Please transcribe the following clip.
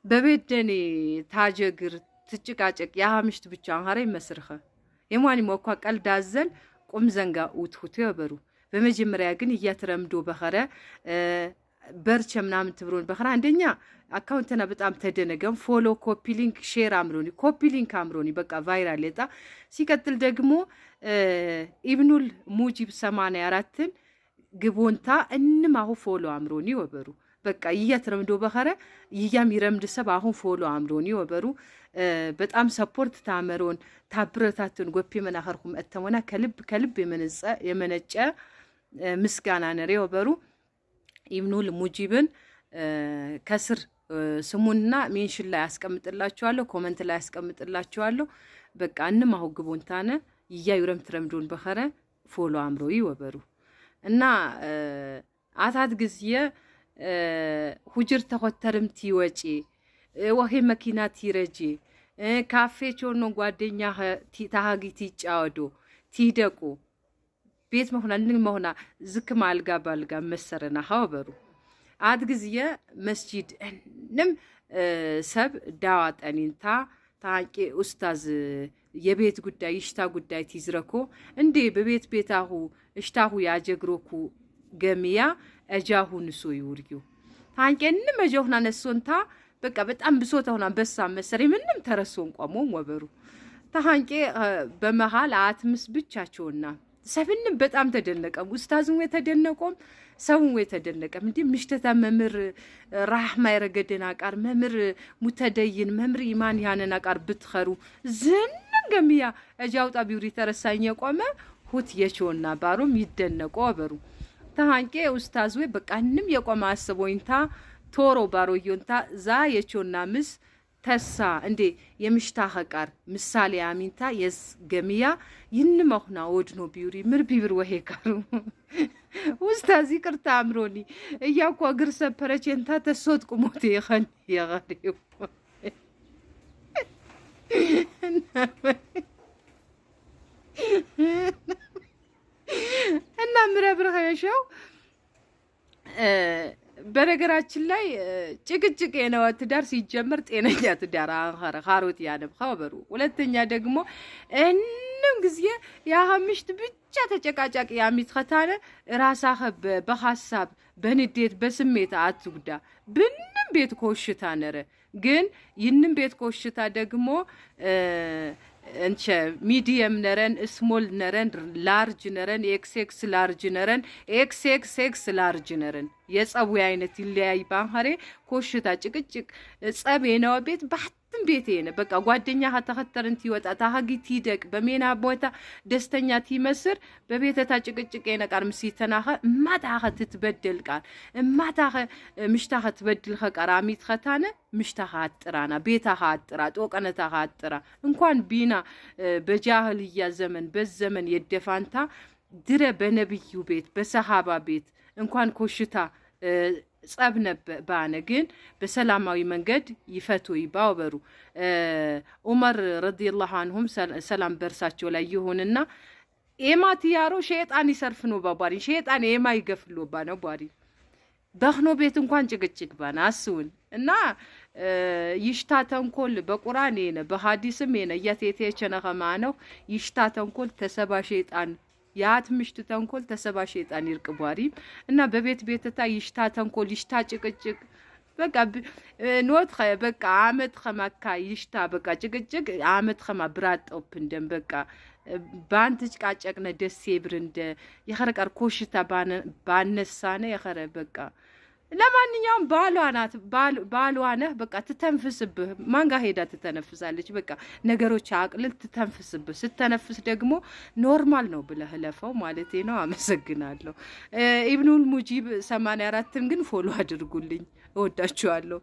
በቤደኔ ታጀግር ትጭቃጨቅ ያሃምሽት ብቻ አንሃረ ይመስርኸ የማኒ ሞኳ ቀልዳዘል ቁም ዘንጋ ውትሁት ይበሩ በመጀመሪያ ግን እያተረምዶ በኸረ በርቸ ምናምን ትብሮን በኸራ አንደኛ አካውንተና በጣም ተደነገም ፎሎ ኮፒ ሊንክ ሼር አምሮኒ በቃ ቫይራል ለጣ ሲቀጥል ደግሞ ኢብኑል ሙጂብ 84ን ግቦንታ እንማሁ ፎሎ አምሮኒ ወበሩ በቃ እያተረምዶ በኸረ ይያም ይረምድ ሰብ አሁን ፎሎ አምሮኒ ወበሩ በጣም ሰፖርት ታመሮን ታብረታቱን ጎፒ መናኸርኩም እተሞና ከልብ የመነጨ ምስጋና ነሬ ወበሩ ኢብኑል ሙጂብን ከስር ስሙንና ሜንሽን ላይ አስቀምጥላችኋለሁ ኮሜንት ላይ አስቀምጥላችኋለሁ በቃ እንማሁ ግቦንታነ ይያዩረም ትረምዶን በኸረ ፎሎ አምሮይ ወበሩ እና አታት ግዚየ ሁጅር ተኸተርም ቲወጪ ወሄ መኪና ቲረጂ ካፌ ቾኖ ጓደኛ ታሃጊ ቲጫወዶ ቲደቁ ቤት መሆና ዝክ ማልጋ ባልጋ መሰረና ሀወበሩ አት ግዚየ መስጂድ እንም ሰብ ዳዋጠኒንታ ታንቄ ኡስታዝ የቤት ጉዳይ ይሽታ ጉዳይ ቲዝረኮ እንዴ በቤት ቤታሁ እሽታሁ ያጀግሮኩ ገሚያ እጃሁ ንሶ ይውርዩ ታንቄ እንም እጆህና ነሶንታ በቃ በጣም ብሶት ሆና በሳ መሰሪ ምንም ተረሶን ቆሞም ወበሩ ታንቄ በመሃል አትምስ ብቻቸውና ሰብንም በጣም ተደነቀም ኡስታዝም የተደነቀም ሰውም የተደነቀም እንዴ ምሽተታ መምር ራህማ ይረገደና ቃር መምር ሙተደይን መምር ኢማን ያነና ቃር ብትኸሩ ዝንም ገሚያ እጃውጣ ቢውሪ ተረሳኝ ቆመ ሁት የቾና ባሩም ይደነቆ ወበሩ ታንቄ ኡስታዝ ወይ በቃንም የቆማ አስቦይንታ ቶሮ ባሮዮንታ ዛ የቾና ምስ ተሳ እንዴ የምሽታ ሐቃር ምሳሌ አሚንታ የስ ገሚያ ይንመኽና ወድኖ ቢውሪ ምር ቢብር ወሄ ካሩ ኡስታዝ ይቅርታ አምሮኒ እያኳ እግር ሰፐረቼንታ ተሶት ቁሞት ይኸን ያጋዴው እና ምረብር ኸየሽው በነገራችን ላይ ጭቅጭቅ የነው ትዳር ሲጀመር ጤነኛ ትዳር ኻሮት ያነብ ኸበሩ ሁለተኛ ደግሞ እንም ጊዜ ያሃምሽት ብቻ ተጨቃጫቂ ያሚት ኸታነ ራሳኸ በሐሳብ በንዴት በስሜት አትጉዳ ብንም ቤት ኮሽታ ነረ ግን ይንም ቤት ኮሽታ ደግሞ እንቸ ሚዲየም ነረን ስሞል ነረን ላርጅ ነረን ኤክስኤክስ ላርጅ ነረን ኤክስኤክስ ላርጅ ነረን የጸቡ አይነት ይለያይ ባንኸሬ ኮሽታ ጭቅጭቅ ጸብ የነው ቤት ባትም ቤት የነ በቃ ጓደኛ ተኸተርንቲ ወጣ ታሃጊ ቲደቅ በሜና ቦታ ደስተኛ ቲመስር በቤተታ ጭቅጭቅ የነቃር ምሲተናኸ ማታኸ ትትበደል ቃል ማታኸ ምሽታኸ ትበድል ኸቀራሚት ኸታነ ምሽታኸ አጥራና ቤታኸ አጥራ ጦቀነታኸ አጥራ እንኳን ቢና በጃህልያ ዘመን በዘመን የደፋንታ ድረ በነብዩ ቤት በሰሃባ ቤት እንኳን ኮሽታ ጸብ ባነ ግን በሰላማዊ መንገድ ይፈቱ ይባወሩ ዑመር ረዲየላሁ ዐንሁም ሰላም በርሳቸው ላይ ይሁንና ኤማቲያሮ ሸይጣን ይሰርፍኖ ባባሪ ሸይጣን ኤማ ይገፍሎ ባነው ባሪ በኽኖ ቤት እንኳን ጭቅጭቅ ባና አስውን እና ይሽታ ተንኮል በቁርአን የነ በሐዲስም የነ ያቴቴ ቸነኸማ ነው ይሽታ ተንኮል ተሰባ ሸይጣን ያት ምሽት ተንኮል ተሰባ ሸይጣን ይርቅቧሪ እና በቤት ቤተታ ይሽታ ተንኮል ይሽታ ጭቅጭቅ በቃ ኖት በቃ አመት ኸማካ ይሽታ በቃ ጭቅጭቅ አመት ኸማ ብራጦፕ እንደም በቃ ባንት ጭቃጨቅነ ደስ ይብርንደ የኸረቀር ኮሽታ ባነሳነ የኸረ በቃ ለማንኛውም ባሏ ነህ በቃ ትተንፍስብህ ማንጋ ሄዳ ትተነፍሳለች በቃ ነገሮች አቅልል ትተንፍስብህ ስተነፍስ ደግሞ ኖርማል ነው ብለህ ለፈው ማለቴ ነው አመሰግናለሁ ኢብኑል ሙጂብ 84ን ግን ፎሎ አድርጉልኝ እወዳችኋለሁ